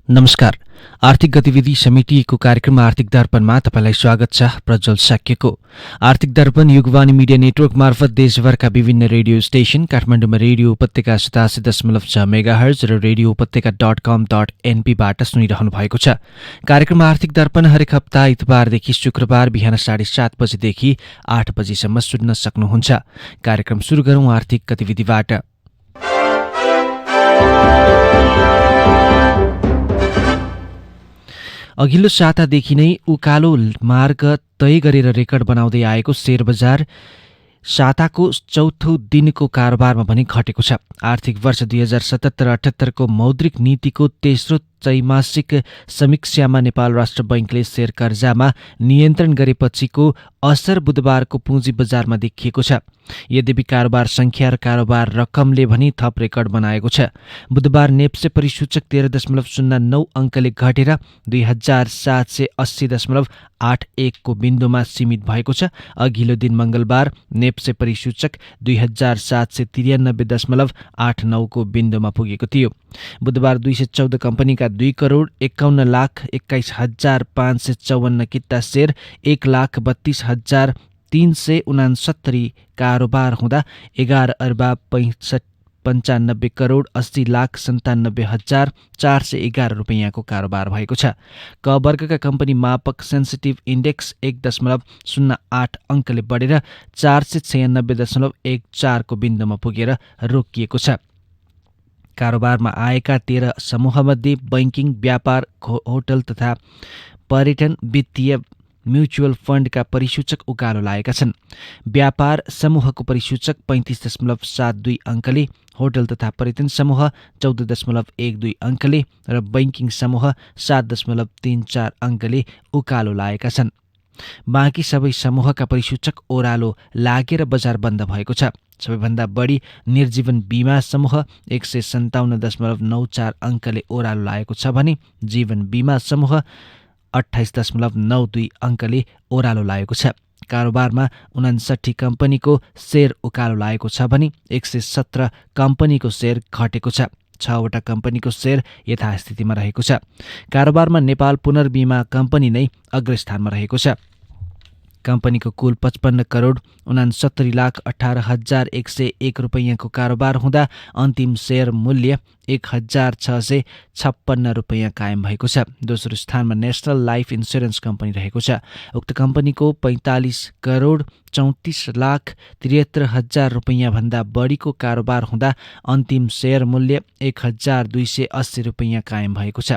नमस्कार। आर्थिक गतिविधि समितिको कार्यक्रम आर्थिक दर्पणमा तपाईलाई स्वागत छ। प्रज्वल शाक्यको आर्थिक दर्पण युगवाणी मिडिया नेटवर्क मार्फत देशभरका विभिन्न रेडियो स्टेशन, काठमाडौँमा रेडियो उपत्यका 87.6 मेगाहर्ज र रेडियो उपत्यका.com.np बाट सुनिरहनु भएको छ। कार्यक्रम आर्थिक दर्पण हरेक हप्ता इतबारदेखि शुक्रबार बिहान 7:30 बजेदेखि 8 बजेसम्म सुन्न सक्नुहुन्छ। कार्यक्रम सुरु गरौँ आर्थिक गतिविधिबाट। अघिल्लो सातादेखि नै उकालो मार्ग तय गरेर रेकर्ड बनाउँदै आएको शेयर बजार साताको चौथो दिनको कारोबारमा भने घटेको छ। आर्थिक वर्ष 2077-78 को मौद्रिक नीतिको तेस्रो त्रैमासिक समीक्षामा नेपाल राष्ट्र बैंकले शेयर कर्जामा नियन्त्रण गरेपछिको असर बुधबारको पुँजी बजारमा देखिएको छ। यद्यपि कारोबार संख्या र कारोबार रकमले पनि थप रेकर्ड बनाएको छ। बुधबार नेप्से परिसूचक 13.09 अङ्कले घटेर 2780.81 को बिन्दुमा सीमित भएको छ। अघिल्लो दिन मंगलबार नेप्से परिसूचक 2793.89 को बिन्दुमा पुगेको थियो। बुधबार 214 कम्पनीका 2,21,21,554 किता शेयर 1,32,369 कारोबार हुँदा 11,95,80,97,411 रुपैयाँको कारोबार भएको छ। क वर्गका कम्पनी मापक सेन्सिटिभ इन्डेक्स 1.08 अङ्कले बढेर 496.14 को बिन्दुमा पुगेर रोकिएको छ। कारोबारमा आएका 13 समूहमध्ये बैंकिङ, व्यापार, होटल तथा पर्यटन, वित्तीय, म्युचुअल फन्डका परिसूचक उकालो लागेका छन्। व्यापार समूहको परिसूचक 35.72 अङ्कले, होटल तथा पर्यटन समूह 14.12 अङ्कले र बैंकिङ समूह 7.34 अङ्कले उकालो लागेका छन्। बाँकी सबै समूहका परिसूचक ओह्रालो लागेर बजार बन्द भएको छ। सबैभन्दा बढी निर्जीवन बीमा समूह 157.94 अङ्कले ओह्रालो लागेको छ भने जीवन बीमा समूह 28.92 अङ्कले ओह्रालो लागेको छ। कारोबारमा 59 कम्पनीको शेयर उकालो लागेको छ भने 117 कम्पनीको शेयर घटेको छ। 6वटा कम्पनीको शेयर यथास्थितिमा रहेको छ। कारोबारमा नेपाल पुनर्बीमा कम्पनी नै अग्रस्थानमा रहेको छ। कम्पनीको कुल 55,69,18,101 रुपैयाँको कारोबार हुँदा अन्तिम शेयर मूल्य 1,656 रुपैयाँ कायम भएको छ। दोस्रो स्थानमा नेशनल लाइफ इन्स्योरेन्स कम्पनी रहेको छ। उक्त कम्पनीको 45,34,73,000 रुपैयाँ भन्दा बढीको कारोबार हुँदा अन्तिम शेयर मूल्य 1,280 रुपैयाँ कायम भएको छ।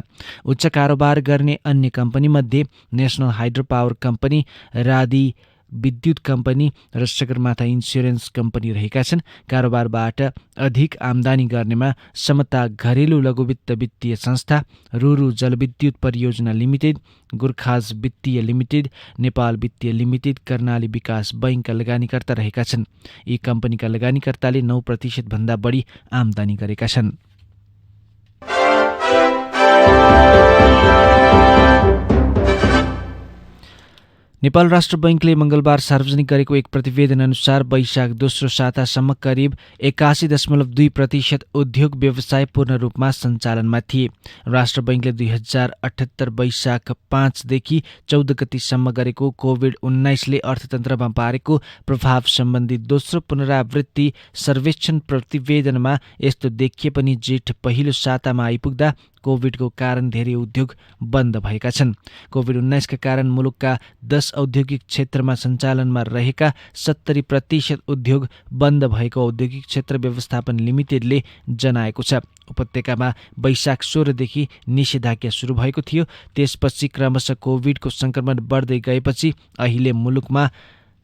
उच्च कारोबार गर्ने अन्य कम्पनीमध्ये नेशनल हाइड्रो पावर कम्पनी, रादी विद्युत कम्पनी र सगरमाथा इन्स्योरेन्स कम्पनी रहेका छन्। कारोबारबाट अधिक आम्दानी गर्नेमा समता घरेलु लघुवित्त वित्तीय संस्था, रुरु जलविद्युत परियोजना लिमिटेड, गोर्खाज वित्तीय लिमिटेड, नेपाल वित्तीय लिमिटेड, कर्णाली विकास बैंकका लगानीकर्ता रहेका छन्। यी कम्पनीका लगानीकर्ताले 9% भन्दा बढी आम्दानी गरेका छन्। नेपाल राष्ट्र बैंकले मंगलबार सार्वजनिक गरेको एक प्रतिवेदन अनुसार वैशाख दोस्रो सातासम्म करिब 81.2% उद्योग व्यवसाय पूर्ण रूपमा सञ्चालनमा थिए। राष्ट्र बैंकले 2078 वैशाख 5 देखि 14 गतिसम्म गरेको कोभिड-19ले अर्थतन्त्रमा पारेको प्रभाव सम्बन्धी दोस्रो पुनरावृत्ति सर्वेक्षण प्रतिवेदनमा यस्तो देखिए पनि जेठ पहिलो सातामा आइपुग्दा कोभिडको कारण धेरै उद्योग बन्द भएका छन्। कोभिड-19 का कारण मुलुकका 10 औद्योगिक क्षेत्रमा सञ्चालनमा रहेका 70% उद्योग बन्द भएको औद्योगिक क्षेत्र व्यवस्थापन लिमिटेडले जनाएको छ। उपत्यकामा वैशाख 16 देखि निषेधाज्ञा सुरु भएको थियो। त्यसपछि क्रमशः कोभिडको संक्रमण बढ्दै गएपछि अहिले मुलुकमा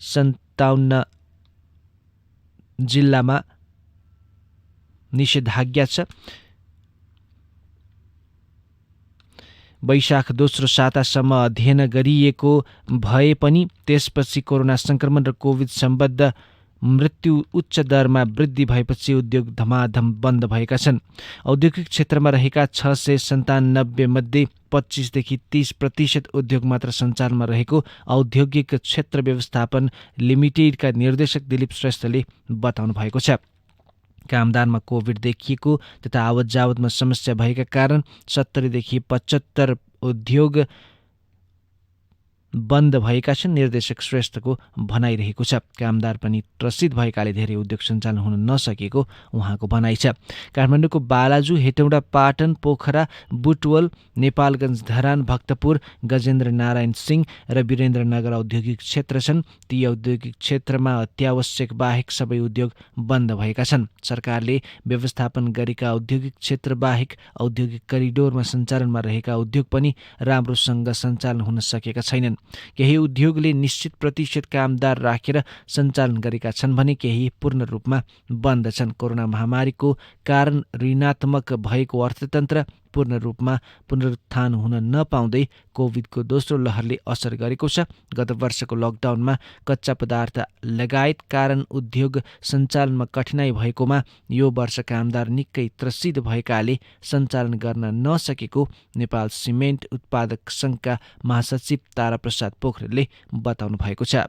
57 जिल्लामा निषेधाज्ञा छ। वैशाख दोस्रो सातासम्म अध्ययन गरिएको भए पनि त्यसपछि कोरोना संक्रमण र कोभिड सम्बद्ध मृत्यु उच्च दरमा वृद्धि भएपछि उद्योग धमाधम बन्द भएका छन्। औद्योगिक क्षेत्रमा रहेका 697 मध्ये 25 देखि 30% उद्योग मात्र सञ्चालनमा रहेको औद्योगिक क्षेत्र व्यवस्थापन लिमिटेडका निर्देशक दिलीप श्रेष्ठले बताउनु भएको छ। कामदारमा कोभिड देखिएको तथा आवत जावतमा समस्या भएका कारण 70 देखि 75 उद्योग बन्द भएका छन्। निर्देशक श्रेष्ठको भनाइरहेको छ। कामदार पनि त्रसित भएकाले धेरै उद्योग सञ्चालन हुन नसकेको उहाँको भनाइ छ। काठमाडौँको बालाजु, हेटौँडा, पाटन, पोखरा, बुटवल, नेपालगञ्ज, धरान, भक्तपुर, गजेन्द्र नारायण सिंह र वीरेन्द्रनगर औद्योगिक क्षेत्र छन्। ती औद्योगिक क्षेत्रमा अत्यावश्यक बाहेक सबै उद्योग बन्द भएका छन्। सरकारले व्यवस्थापन गरेका औद्योगिक क्षेत्र बाहेक औद्योगिक करिडोरमा सञ्चालनमा रहेका उद्योग पनि राम्रोसँग सञ्चालन हुन सकेका छैनन्। केही उद्योगले निश्चित प्रतिशत कामदार राखेर सञ्चालन गरेका छन् भने केही पूर्ण रूपमा बन्द छन्। कोरोना महामारीको कारण ऋणात्मक भएको अर्थतन्त्र पूर्ण रूपमा पुनरुत्थान हुन नपाउँदै कोभिडको दोस्रो लहरले असर गरेको छ। गत वर्षको लकडाउनमा कच्चा पदार्थ लगायत कारण उद्योग सञ्चालनमा कठिनाइ भएकोमा यो वर्ष कामदार निकै त्रसित भएकाले सञ्चालन गर्न नसकेको नेपाल सिमेन्ट उत्पादक सङ्घका महासचिव तारा प्रसाद पोखरेलले बताउनु भएको छ।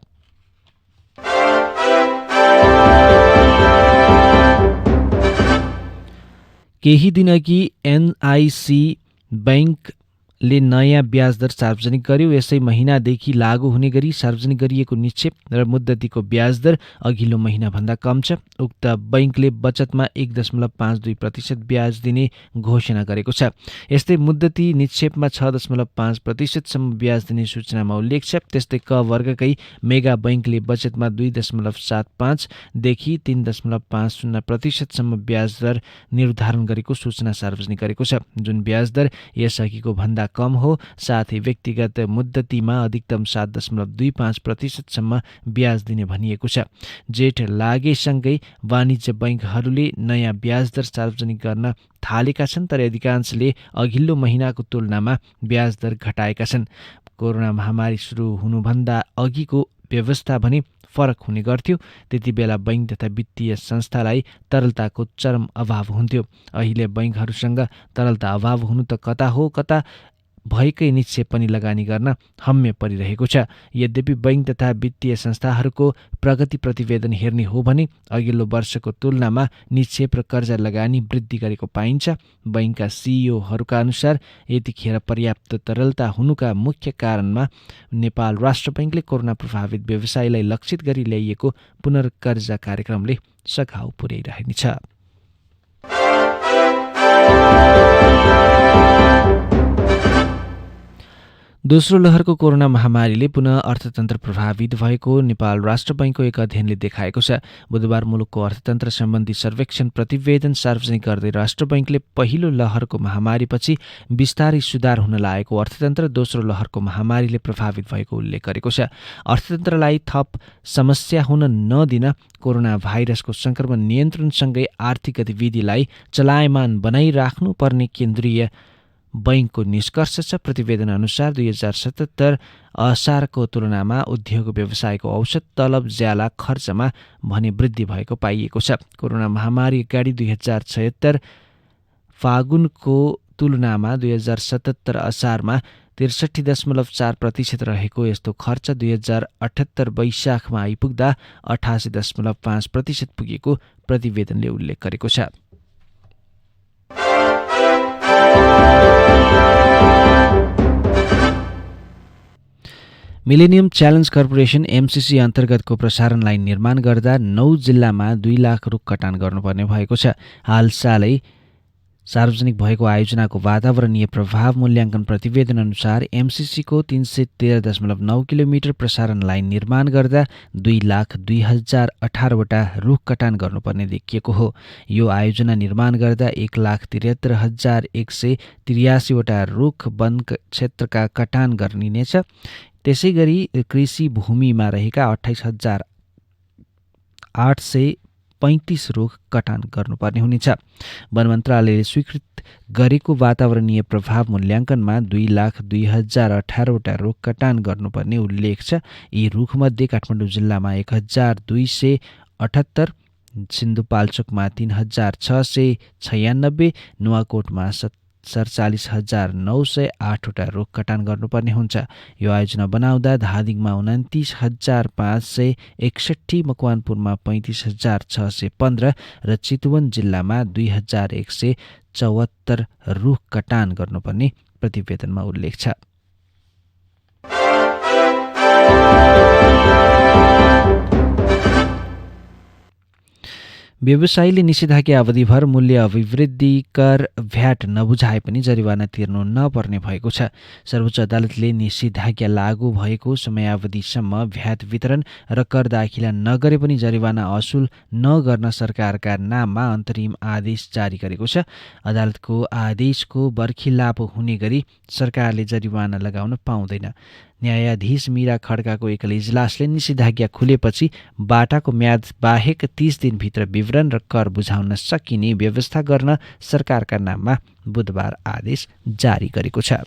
केही दिनअघि एनआइसी बैंकले नयाँ ब्याज दर सार्वजनिक गर्यो। यसै महिनादेखि लागू हुने गरी सार्वजनिक गरिएको निक्षेप र मुद्दतीको ब्याज दर अघिल्लो महिनाभन्दा कम छ। उक्त बैंकले बचतमा 1.52% ब्याज दिने घोषणा गरेको छ। यस्तै मुद्दती निक्षेपमा 6.5% ब्याज दिने सूचनामा उल्लेख छ। त्यस्तै क वर्गकै मेगा बैंकले बचतमा 2.75 देखि 3.50% ब्याज दर निर्धारण गरेको सूचना सार्वजनिक गरेको छ, जुन ब्याज दर यसअघिको भन्दा कम हो। साथै व्यक्तिगत मुद्दतीमा अधिकतम 7.25% ब्याज दिने भनिएको छ। जेठ लागेसँगै वाणिज्य बैंकहरूले नयाँ ब्याज दर सार्वजनिक गर्न थालेका छन्, तर अधिकांशले अघिल्लो महिनाको तुलनामा ब्याज दर घटाएका छन्। कोरोना महामारी सुरु हुनुभन्दा अघिको व्यवस्था भने फरक हुने गर्थ्यो। त्यति बेला बैंक तथा वित्तीय संस्थालाई तरलताको चरम अभाव हुन्थ्यो। अहिले बैंकहरूसँग तरलता अभाव हुनु त कता हो कता भएकै निक्षेप पनि लगानी गर्न हम्मे परिरहेको छ। यद्यपि बैंक तथा वित्तीय संस्थाहरूको प्रगति प्रतिवेदन हेर्ने हो भने अघिल्लो वर्षको तुलनामा निक्षेप र कर्जा लगानी वृद्धि गरेको पाइन्छ। बैंकका सिइओहरूका अनुसार यतिखेर पर्याप्त तरलता हुनुका मुख्य कारणमा नेपाल राष्ट्र बैंकले कोरोना प्रभावित व्यवसायलाई लक्षित गरी ल्याइएको पुनर्कर्जा कार्यक्रमले सघाउ पुर्याइरहेछ। दोस्रो लहरको कोरोना महामारीले पुनः अर्थतन्त्र प्रभावित भएको नेपाल राष्ट्र बैंकको एक अध्ययनले देखाएको छ। बुधबार मुलुकको अर्थतन्त्र सम्बन्धी सर्वेक्षण प्रतिवेदन सार्वजनिक गर्दै राष्ट्र बैंकले पहिलो लहरको महामारीपछि बिस्तारै सुधार हुन लागेको अर्थतन्त्र दोस्रो लहरको महामारीले प्रभावित भएको उल्लेख गरेको छ। अर्थतन्त्रलाई थप समस्या हुन नदिन कोरोना भाइरसको संक्रमण नियन्त्रणसँगै आर्थिक गतिविधिलाई चलायमान बनाइराख्नु पर्ने केन्द्रीय बैंकको निष्कर्ष छ। प्रतिवेदन अनुसार 2077 असारको तुलनामा उद्योग व्यवसायको औसत तलब ज्याला खर्चमा भने वृद्धि भएको पाइएको छ। कोरोना महामारी अगाडि 2076 फागुनको तुलनामा 2077 असारमा 63.4% रहेको यस्तो खर्च 2078 वैशाखमा आइपुग्दा 88.5% पुगेको प्रतिवेदनले उल्लेख गरेको छ। मिलेनियम च्यालेन्ज कर्पोरेसन एमसिसी अन्तर्गतको प्रसारण लाइन निर्माण गर्दा 9 जिल्लामा 2 लाख रुख कटान गर्नुपर्ने भएको छ। हालसालै सार्वजनिक भएको आयोजनाको वातावरणीय प्रभाव मूल्याङ्कन प्रतिवेदन अनुसार एमसिसीको 313.9 किलोमिटर प्रसारण लाइन निर्माण गर्दा 2,02,018वटा रुख कटान गर्नुपर्ने देखिएको हो। यो आयोजना निर्माण गर्दा 1,73,183वटा रुख वन क्षेत्रका कटान गरिनेछ। त्यसैगरी कृषि भूमिमा रहेका 28,835 रुख कटान गर्नुपर्ने हुनेछ। वन मन्त्रालयले स्वीकृत गरेको वातावरणीय प्रभाव मूल्याङ्कनमा 2,02,018वटा रुख कटान गर्नुपर्ने उल्लेख छ। यी रुखमध्ये काठमाडौँ जिल्लामा 1,278, सिन्धुपाल्चोकमा 3,696, नुवाकोटमा 47,908वटा रुख कटान गर्नुपर्ने हुन्छ। यो आयोजना बनाउँदा धादिङमा 29,561, मकवानपुरमा 35,615 र चितवन जिल्लामा 2,174 रुख कटान गर्नुपर्ने प्रतिवेदनमा उल्लेख छ। व्यवसायीले निषेधाज्ञा अवधिभर मूल्य अभिवृद्धि कर भ्याट नबुझाए पनि जरिवाना तिर्नु नपर्ने भएको छ। सर्वोच्च अदालतले निषेधाज्ञा लागू भएको समयावधिसम्म भ्याट वितरण र कर दाखिला नगरे पनि जरिवाना असुल नगर्न सरकारका नाममा अन्तरिम आदेश जारी गरेको छ। अदालतको आदेशको बर्खिलाप हुने गरी सरकारले जरिवाना लगाउन पाउँदैन। न्यायाधीश मीरा खड्काको एकल इजलासले निषेधाज्ञा खुलेपछि बाटाको म्याद बाहेक 30 दिनभित्र विवरण र कर बुझाउन सकिने व्यवस्था गर्न सरकारका नाममा बुधबार आदेश जारी गरेको छ।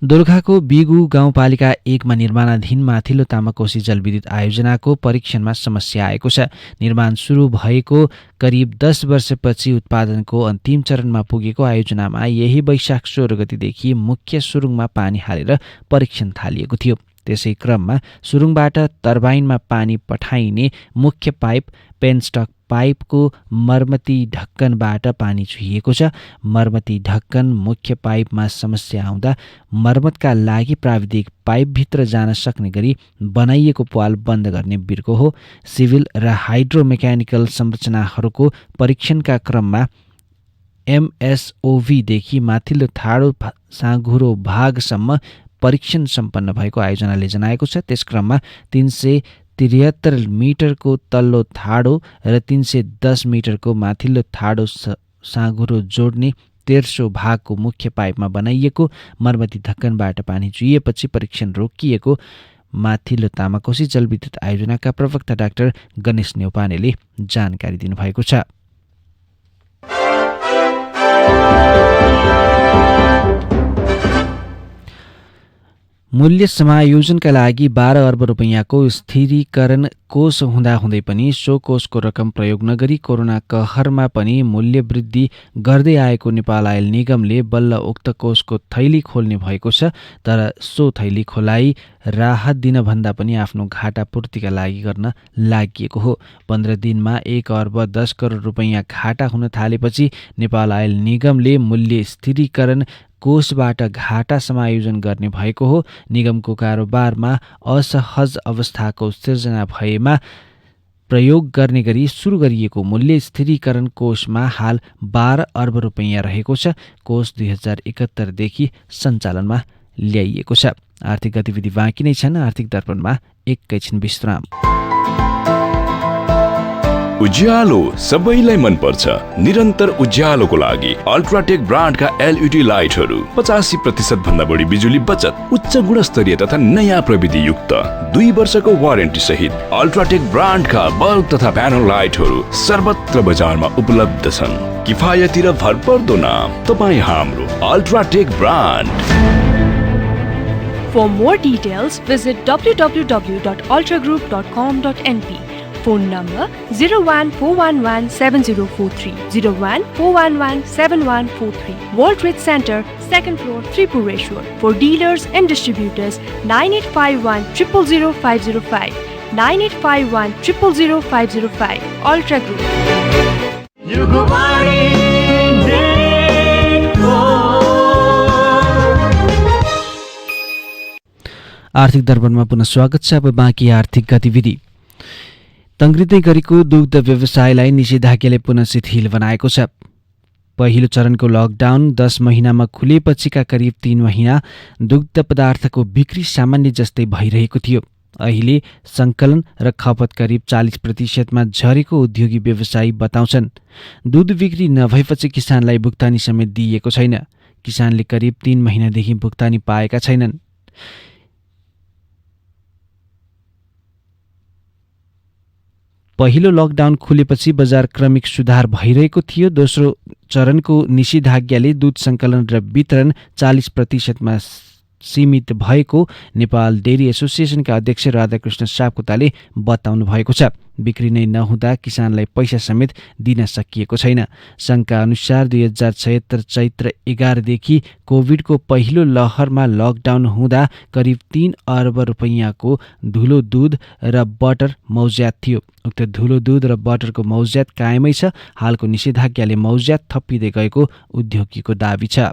दोलखाको बिगु गाउँपालिका 1 मा निर्माणाधीन माथिल्लो तामाकोशी जलविद्युत आयोजनाको परीक्षणमा समस्या आएको छ। निर्माण सुरु भएको करिब 10 वर्षपछि उत्पादनको अन्तिम चरणमा पुगेको आयोजनामा यही वैशाख 16 गतिदेखि मुख्य सुरुङमा पानी हालेर परीक्षण थालिएको थियो। त्यसै क्रममा सुरुङबाट टर्बाइनमा पानी पठाइने मुख्य पाइप पेनस्टक पाइपको मर्मती ढक्कनबाट पानी चुहिएको छ। मर्मती ढक्कन मुख्य पाइपमा समस्या आउँदा मर्मतका लागि प्राविधिक पाइपभित्र जान सक्ने गरी बनाइएको प्वाल बन्द गर्ने बिर्को हो। सिभिल र हाइड्रोमेकानिकल संरचनाहरूको परीक्षणका क्रममा MSOVदेखि माथिल्लो ठाडो साँघुरो भागसम्म परीक्षण सम्पन्न भएको आयोजनाले जनाएको छ। त्यस क्रममा 373 मिटरको तल्लो ठाडो र 310 मिटरको माथिल्लो ठाडो साँघुरो जोड्ने तेर्सो भागको मुख्य पाइपमा बनाइएको मर्मती ढक्कनबाट पानी चुहिएपछि परीक्षण रोकिएको माथिल्लो तामाकोशी जलविद्युत आयोजनाका प्रवक्ता डाक्टर गणेश न्यौपानेले जानकारी दिनुभएको छ। मूल्य समायोजनका लागि 12 अर्ब रुपैयाँको स्थिरीकरण कोष हुँदाहुँदै पनि सो कोषको रकम प्रयोग नगरी कोरोना कहरमा पनि मूल्य वृद्धि गर्दै आएको नेपाल आयल निगमले बल्ल उक्त कोषको थैली खोल्ने भएको छ। तर सो थैली खोलाई राहत दिन भन्दा पनि आफ्नो घाटा पूर्तिका लागि गर्न लागिएको हो। 15 दिनमा 1 अर्ब 10 करोड रुपैयाँ घाटा हुन थालेपछि नेपाल आयल निगमले मूल्य स्थिरीकरण कोषबाट घाटा समायोजन गर्ने भएको हो। निगमको कारोबारमा असहज अवस्थाको सिर्जना भएमा प्रयोग गर्ने गरी सुरु गरिएको मूल्य स्थिरीकरण कोषमा हाल 12 अर्ब रुपैयाँ रहेको छ। कोष 2071 देखि सञ्चालनमा ल्याइएको छ। आर्थिक गतिविधि बाँकी नै छन्। आर्थिक दर्पणमा एकैछिन विश्राम। उज्यालो सबैलाई मन पर्छ। निरन्तर उज्यालोको लागि अल्ट्राटेक ब्रान्डका LED लाइटहरू 85% भन्दा बढी बिजुली बचत, उच्च गुणस्तरीय तथा नयाँ प्रविधि युक्त 2 वर्षको वारेन्टी सहित अल्ट्राटेक ब्रान्डका बल्ब तथा प्यानल लाइटहरू सर्वत्र बजारमा उपलब्ध छन्। किफायती र भरपर्दो नाम तपाईँ हाम्रो UltraTech brand. For more details, visit www.ultragroup.com.np. Phone number 014117043, 014117143. World Trade Center, 2nd floor, Tripureshwar. For dealers and distributors, 9851 000505, 9851 000505. Ultra Group. आर्थिक दर्पणमा पुनः स्वागत छ। अब बाँकी आर्थिक गतिविधि। तङ्ग्रिँदै गरेको दुग्ध व्यवसायलाई निषेधाज्ञाले पुनः शिथिल बनाएको छ। पहिलो चरणको लकडाउन 10 महिनामा खुलेपछिका करिब 3 महिना दुग्ध पदार्थको बिक्री सामान्य जस्तै भइरहेको थियो। अहिले सङ्कलन र खपत करिब 40%मा झरेको उद्योगी व्यवसायी बताउँछन्। दुध बिक्री नभएपछि किसानलाई भुक्तानी समेत दिइएको छैन। किसानले करिब 3 महिनादेखि भुक्तानी पाएका छैनन्। पहिलो लकडाउन खुलेपछि बजार क्रमिक सुधार भइरहेको थियो। दोस्रो चरणको निषेधाज्ञाले दुध सङ्कलन र वितरण 40%मा सीमित भएको नेपाल डेरी एसोसिएसनका अध्यक्ष राधाकृष्ण सापकोटाले बताउनु भएको छ। बिक्री नै नहुँदा किसानलाई पैसा समेत दिन सकिएको छैन। सङ्घका अनुसार 2076 चैत्र 11 देखि कोभिडको पहिलो लहरमा लकडाउन हुँदा करिब 3 अर्ब रुपैयाँको धुलो दुध र बटर मौज्यात थियो। उक्त धुलो दुध र बटरको मौज्यात कायमै छ। हालको निषेधाज्ञाले मौज्यात थपिँदै गएको उद्योगीको दाबी छ।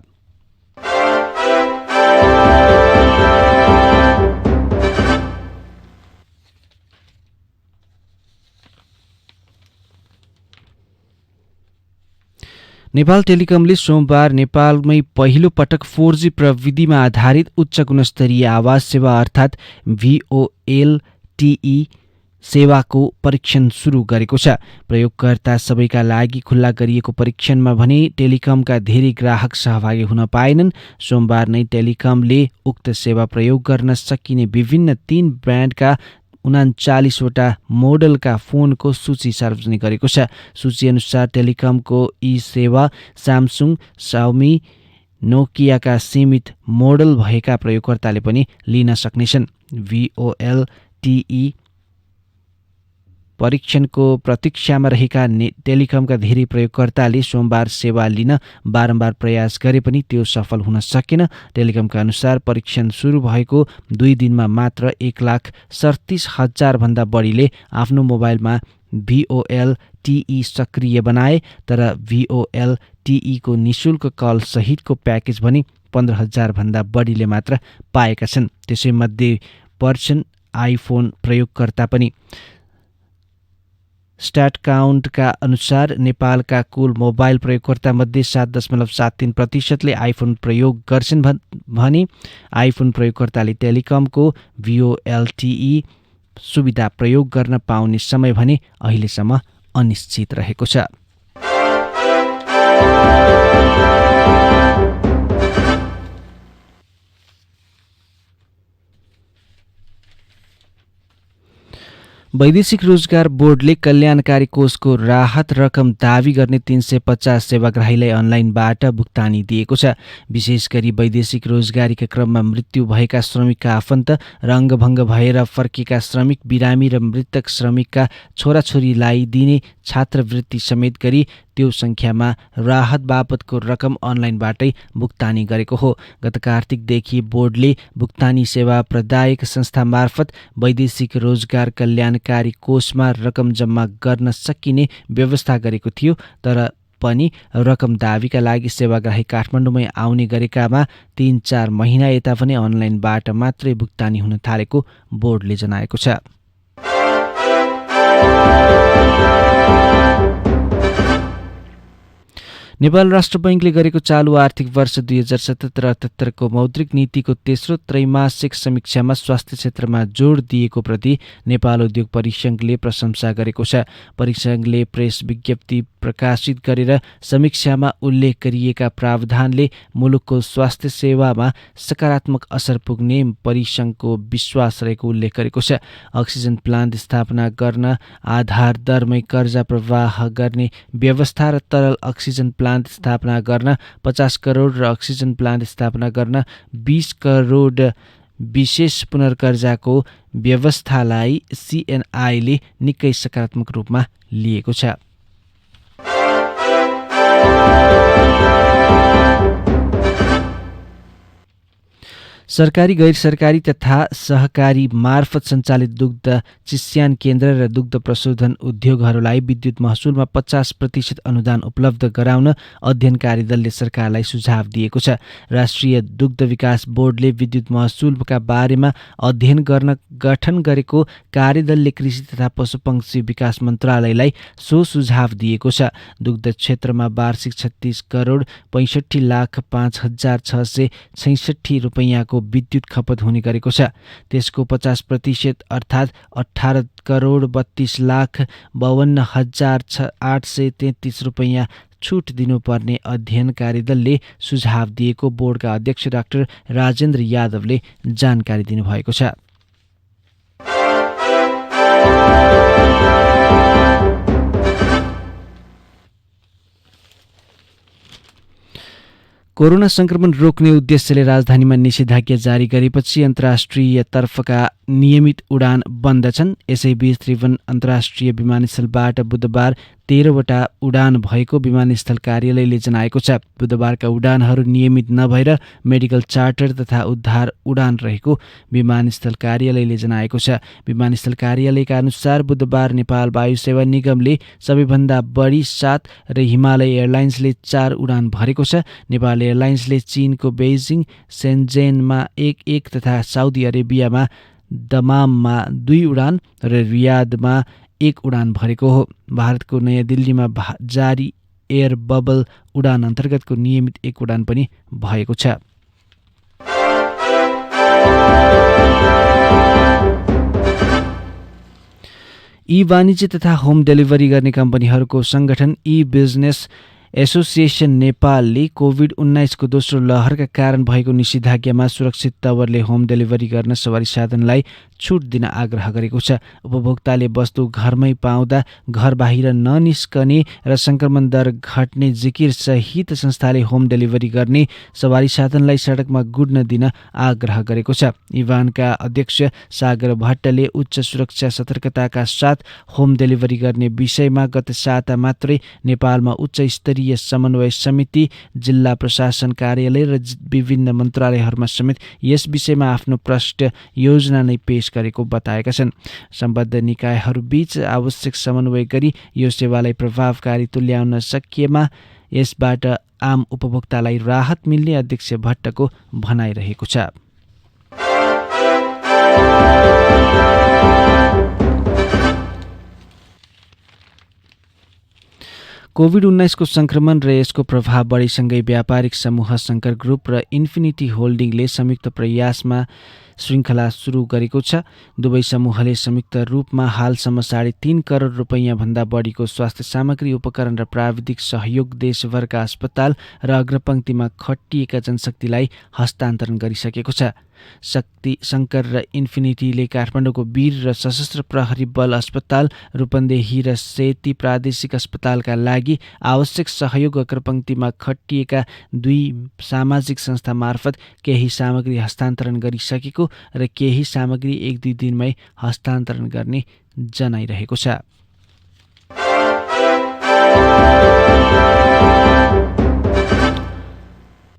नेपाल टेलिकमले सोमबार नेपालमै पहिलो पटक 4G प्रविधिमा आधारित उच्च गुणस्तरीय आवाज सेवा अर्थात् VOLTE सेवाको परीक्षण सुरु गरेको छ। प्रयोगकर्ता सबैका लागि खुल्ला गरिएको परीक्षणमा भने टेलिकमका धेरै ग्राहक सहभागी हुन पाएनन्। सोमबार नै टेलिकमले उक्त सेवा प्रयोग गर्न सकिने विभिन्न 3 ब्रान्डका 39वटा मोडलका फोनको सूची सार्वजनिक गरेको छ। सूची अनुसार टेलिकमको यी सेवा स्यामसुङ, साउमी, नोकियाका सीमित मोडल भएका प्रयोगकर्ताले पनि लिन सक्नेछन्। VOLTE परीक्षणको प्रतीक्षामा रहेका टेलिकमका धेरै प्रयोगकर्ताले सोमबार सेवा लिन बारम्बार प्रयास गरे पनि त्यो सफल हुन सकेन। टेलिकमका अनुसार परीक्षण सुरु भएको 2 दिनमा मात्र 1,37,000 भन्दा बढीले आफ्नो मोबाइलमा VOLTE सक्रिय बनाए। तर VOLTE को निशुल्क कल सहितको प्याकेज भने 15,000 भन्दा बढीले मात्र पाएका छन्। त्यसैमध्ये पर्छन् आइफोन प्रयोगकर्ता पनि। स्ट्याटकाउन्टका अनुसार नेपालका कुल मोबाइल प्रयोगकर्तामध्ये 7.73% आइफोन प्रयोग गर्छन् भने आइफोन प्रयोगकर्ताले टेलिकमको VOLTE सुविधा प्रयोग गर्न पाउने समय भने अहिलेसम्म अनिश्चित रहेको छ। वैदेशिक रोजगार बोर्डले कल्याणकारी कोषको राहत रकम दावी गर्ने 350 सेवाग्राहीलाई अनलाइनबाट भुक्तानी दिएको छ। विशेष गरी वैदेशिक रोजगारीका क्रममा मृत्यु भएका श्रमिकका आफन्त र अङ्गभङ्ग भएर फर्केका श्रमिक, बिरामी र मृतक श्रमिकका छोराछोरीलाई दिने छात्रवृत्ति समेत गरी त्यो सङ्ख्यामा राहत बापतको रकम अनलाइनबाटै भुक्तानी गरेको हो। गत कार्तिकदेखि बोर्डले भुक्तानी सेवा प्रदायक संस्था मार्फत वैदेशिक रोजगार कल्याणकारी कोषमा रकम जम्मा गर्न सकिने व्यवस्था गरेको थियो। तर पनि रकम दावीका लागि सेवाग्राही काठमाडौँमै आउने गरेकामा 3-4 महिना यता पनि अनलाइनबाट मात्रै भुक्तानी हुन थालेको बोर्डले जनाएको छ। नेपाल राष्ट्र बैंकले गरेको चालु आर्थिक वर्ष 2077-78 को मौद्रिक नीतिको तेस्रो त्रैमासिक समीक्षामा स्वास्थ्य क्षेत्रमा जोड दिएको प्रति नेपाल उद्योग परिसङ्घले प्रशंसा गरेको छ। परिसङ्घले प्रेस विज्ञप्ति प्रकाशित गरेर समीक्षामा उल्लेख गरिएका प्रावधानले मुलुकको स्वास्थ्य सेवामा सकारात्मक असर पुग्ने परिसङ्घको विश्वास रहेको उल्लेख गरेको छ। अक्सिजन प्लान्ट स्थापना गर्न, आधार दरमै कर्जा प्रवाह गर्ने व्यवस्था र तरल अक्सिजन प्लान्ट स्थापना गर्न 50 करोड र अक्सिजन प्लान्ट स्थापना गर्न 20 करोड विशेष पुनर्कर्जाको व्यवस्थालाई CNI ले निकै सकारात्मक रूपमा लिएको छ। सरकारी, गैर सरकारी तथा सहकारी मार्फत सञ्चालित दुग्ध चिस्यान केन्द्र र दुग्ध प्रशोधन उद्योगहरूलाई विद्युत महसुलमा 50% अनुदान उपलब्ध गराउन अध्ययन कार्यदलले सरकारलाई सुझाव दिएको छ। राष्ट्रिय दुग्ध विकास बोर्डले विद्युत महसुलका बारेमा अध्ययन गर्न गठन गरेको कार्यदलले कृषि तथा पशुपक्षी विकास मन्त्रालयलाई सो सुझाव दिएको छ। दुग्ध क्षेत्रमा वार्षिक 36 करोड 65,05,666 रुपैयाँको विद्युत खपत हुने गरेको छ। त्यसको 50% अर्थात् 18 करोड 32,52,833 रुपैयाँ छुट दिनुपर्ने अध्ययन कार्यदलले सुझाव दिएको बोर्डका अध्यक्ष डाक्टर राजेन्द्र यादवले जानकारी दिनुभएको छ। कोरोना संक्रमण रोक्ने उद्देश्यले राजधानीमा निषेधाज्ञा जारी गरेपछि अन्तर्राष्ट्रिय तर्फका नियमित उडान बन्द छन्। यसैबीच त्रिभुवन अन्तर्राष्ट्रिय विमानस्थलबाट बुधबार 13वटा उडान भएको विमानस्थल कार्यालयले जनाएको छ। बुधबारका उडानहरू नियमित नभएर मेडिकल चार्टर तथा उद्धार उडान रहेको विमानस्थल कार्यालयले जनाएको छ। विमानस्थल कार्यालयका अनुसार बुधबार नेपाल वायु सेवा निगमले सबैभन्दा बढी 7 र हिमालय एयरलाइन्सले 4 उडान भरेको छ। नेपाल एयरलाइन्सले चीनको बेइजिङ, सेन्जेनमा 1 तथा साउदी अरेबियामा दमाममा 2 उडान र रियादमा 1 उडान भरेको हो। भारतको नयाँ दिल्लीमा जारी एयर बबल उडान अन्तर्गतको नियमित 1 उडान पनि भएको छ। ई वाणिज्य तथा होम डेलिभरी गर्ने कम्पनीहरूको सङ्गठन ई बिजनेस एसोसिएसन नेपालले कोभिड-19 को दोस्रो लहरका कारण भएको निषेधाज्ञामा सुरक्षित तवरले होम डेलिभरी गर्न सवारी साधनलाई छुट दिन आग्रह गरेको छ। उपभोक्ताले वस्तु घरमै पाउँदा घर बाहिर ननिस्कने र संक्रमण दर घट्ने जिकिर सहित संस्थाले होम डेलिभरी गर्ने सवारी साधनलाई सडकमा गुड्न दिन आग्रह गरेको छ। इभानका अध्यक्ष सागर भट्टले उच्च सुरक्षा सतर्कताका साथ होम डेलिभरी गर्ने विषयमा गत साता मात्रै नेपालमा उच्च स्तरीय समन्वय समिति, जिल्ला प्रशासन कार्यालय र विभिन्न मन्त्रालयहरूमा समेत यस विषयमा आफ्नो प्रष्ट योजना नै पेश गरेको बताएका छन्। सम्बद्ध निकायहरूबीच आवश्यक समन्वय गरी यो सेवालाई प्रभावकारी तुल्याउन सकिएमा यसबाट आम उपभोक्तालाई राहत मिल्ने अध्यक्ष भट्टको भनाइरहेको छ। कोभिड-19 को संक्रमण र यसको प्रभाव बढीसँगै व्यापारिक समूह शङ्कर ग्रुप र इन्फिनिटी होल्डिङले संयुक्त प्रयासमा श्रृङ्खला सुरु गरेको छ। दुवै समूहले संयुक्त रूपमा हालसम्म 3.5 करोड रुपैयाँ भन्दा बढीको स्वास्थ्य सामग्री, उपकरण र प्राविधिक सहयोग देशभरका अस्पताल र अग्रपङ्क्तिमा खटिएका जनशक्तिलाई हस्तान्तरण गरिसकेको छ। शङ्कर र इन्फिनिटीले काठमाडौँको वीर र सशस्त्र प्रहरी बल अस्पताल, रूपन्देही र सेती प्रादेशिक अस्पतालका लागि आवश्यक सहयोग अग्रपङ्क्तिमा खटिएका 2 सामाजिक संस्था मार्फत केही सामग्री हस्तान्तरण गरिसकेको र केही सामग्री 1-2 दिनमै हस्तान्तरण गर्ने जनाइरहेको छ।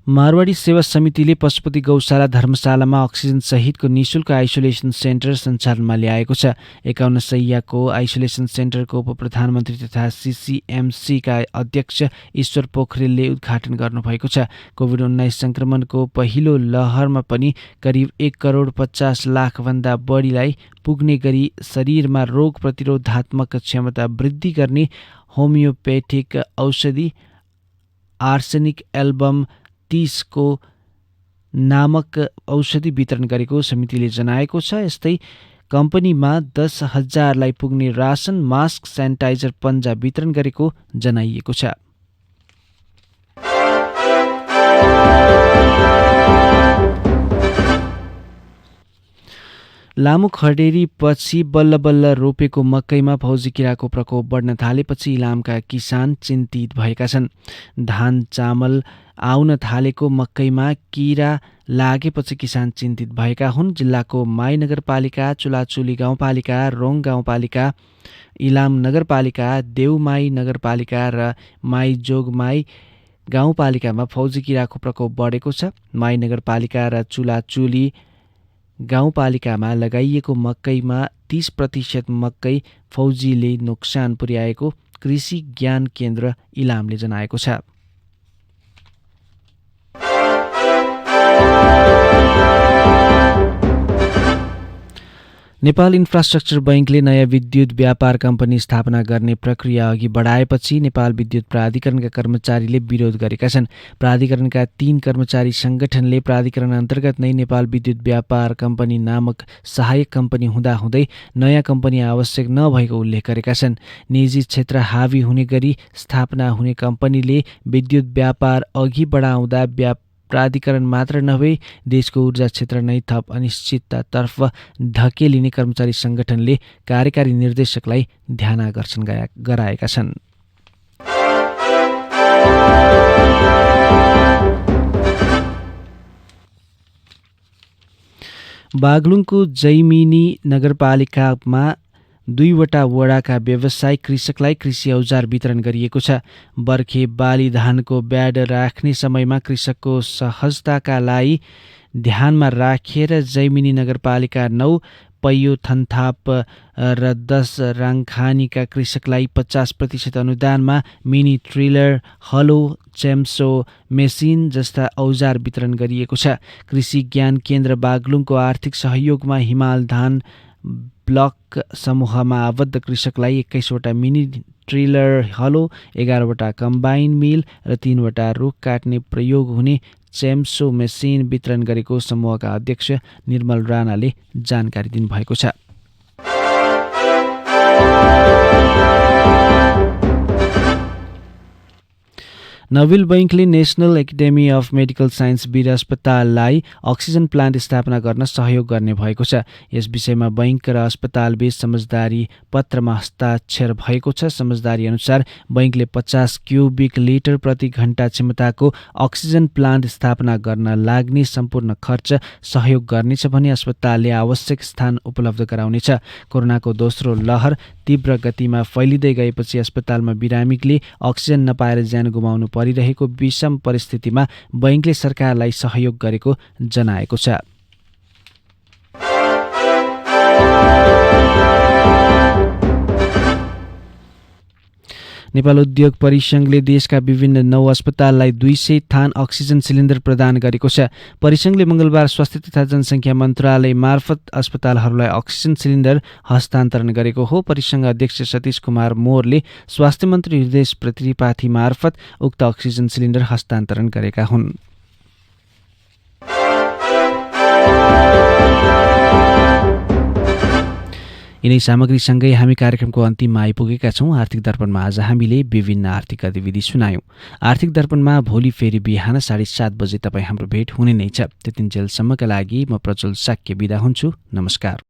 मारवाडी सेवा समितिले पशुपति गौशाला धर्मशालामा अक्सिजन सहितको निःशुल्क आइसोलेसन सेन्टर सञ्चालनमा ल्याएको छ। 51 शैय्याको आइसोलेसन सेन्टरको उपप्रधानमन्त्री तथा सीसीएमसीका अध्यक्ष ईश्वर पोखरेलले उद्घाटन गर्नुभएको छ। कोभिड-19 संक्रमणको पहिलो लहरमा पनि करिब 1 करोड 50 लाख भन्दा बढीलाई पुग्ने गरी शरीरमा रोग प्रतिरोधात्मक क्षमता वृद्धि गर्ने होमियोपेथिक औषधि आर्सेनिक एल्बम 30 को नामक औषधि वितरण गरेको समितिले जनाएको छ। यस्तै कम्पनीमा 10,000लाई पुग्ने रासन, मास्क, सेनिटाइजर, पन्जा वितरण गरेको जनाइएको छ। लामो खडेरीपछि बल्ल बल्ल रोपेको मकैमा फौजी किराको प्रकोप बढ्न थालेपछि इलामका किसान चिन्तित भएका छन्। धान चामल आउन थालेको मकैमा किरा लागेपछि किसान चिन्तित भएका हुन्। जिल्लाको माई नगरपालिका, चुलाचुली गाउँपालिका, रोङ गाउँपालिका, इलाम नगरपालिका, देउमाई नगरपालिका र माई जोगमाई गाउँपालिकामा फौजी किराको प्रकोप बढेको छ। माई नगरपालिका र चुलाचुली गाउँपालिकामा लगाइएको मकैमा 30% मकै फौजीले नोक्सान पुर्याएको कृषि ज्ञान केन्द्र इलामले जनाएको छ। नेपाल इन्फ्रास्ट्रक्चर बैङ्कले नयाँ विद्युत व्यापार कम्पनी स्थापना गर्ने प्रक्रिया अघि बढाएपछि नेपाल विद्युत प्राधिकरणका कर्मचारीले विरोध गरेका छन्। प्राधिकरणका 3 कर्मचारी सङ्गठनले प्राधिकरण अन्तर्गत नै नेपाल विद्युत व्यापार कम्पनी नामक सहायक कम्पनी हुँदाहुँदै नयाँ कम्पनी आवश्यक नभएको उल्लेख गरेका छन्। निजी क्षेत्र हावी हुने गरी स्थापना हुने कम्पनीले विद्युत व्यापार अघि बढाउँदा प्राधिकरण मात्र नभई देशको ऊर्जा क्षेत्र नै थप अनिश्चिततातर्फ धकेलिने कर्मचारी सङ्गठनले कार्यकारी निर्देशकलाई ध्यानाकर्षण गराएका छन्। बागलुङको जैमिनी नगरपालिकामा 2वटा वडाका व्यवसायी कृषकलाई कृषि औजार वितरण गरिएको छ। बर्खे बाली धानको ब्याड राख्ने समयमा कृषकको सहजताका लागि ध्यानमा राखेर जैमिनी नगरपालिका 9 पैयो थन्थाप र 10 राङखानीका कृषकलाई 50% अनुदानमा मिनी ट्रेलर, हलो, चेम्सो मेसिन जस्ता औजार वितरण गरिएको छ। कृषि ज्ञान केन्द्र बागलुङको आर्थिक सहयोगमा हिमाल धान ब्लक समूहमा आबद्ध कृषकलाई 21वटा मिनी ट्रेलर, हलो, 11वटा कम्बाइन मिल र 3वटा रुख काट्ने प्रयोग हुने चेम्सो मेसिन वितरण गरेको समूहका अध्यक्ष निर्मल राणाले जानकारी दिनुभएको छ। नोबेल बैंकले national academy of medical science Bir अस्पताललाई अक्सिजन प्लान्ट स्थापना गर्न सहयोग गर्ने भएको छ। यस विषयमा बैंक र अस्पतालबीच समझदारी पत्रमा हस्ताक्षर भएको छ। समझदारी अनुसार बैंकले 50 क्युबिक लिटर प्रति घण्टा क्षमताको अक्सिजन प्लान्ट स्थापना गर्न लाग्ने सम्पूर्ण खर्च सहयोग गर्नेछ भने अस्पतालले आवश्यक स्थान उपलब्ध गराउनेछ। कोरोनाको दोस्रो लहर तीव्र गतिमा फैलिँदै गएपछि अस्पतालमा बिरामीले अक्सिजन नपाएर ज्यान गुमाउनु परिरहेको विषम परिस्थितिमा बैंकले सरकारलाई सहयोग गरेको जनाएको छ। नेपाल उद्योग परिसंघले देशका विभिन्न 9 अस्पताललाई 200 थान अक्सिजन सिलिन्डर प्रदान गरेको छ। परिसंघले मंगलबार स्वास्थ्य तथा जनसंख्या मन्त्रालय मार्फत अस्पतालहरूलाई अक्सिजन सिलिन्डर हस्तान्तरण गरेको हो। परिसंघ अध्यक्ष सतीश कुमार मोरले स्वास्थ्य मन्त्री हृदय त्रिपाठी मार्फत उक्त अक्सिजन सिलिन्डर हस्तान्तरण गरेका हुन्। यिनै सामग्रीसँगै हामी कार्यक्रमको अन्तिममा आइपुगेका छौँ। आर्थिक दर्पणमा आज हामीले विभिन्न आर्थिक गतिविधि सुनायौँ। आर्थिक दर्पणमा भोलि फेरि बिहान 7:30 बजे तपाईँ हाम्रो भेट हुने नै छ। त्यतिन्जेलसम्मका लागि म प्रज्वल साक्य बिदा हुन्छु। नमस्कार।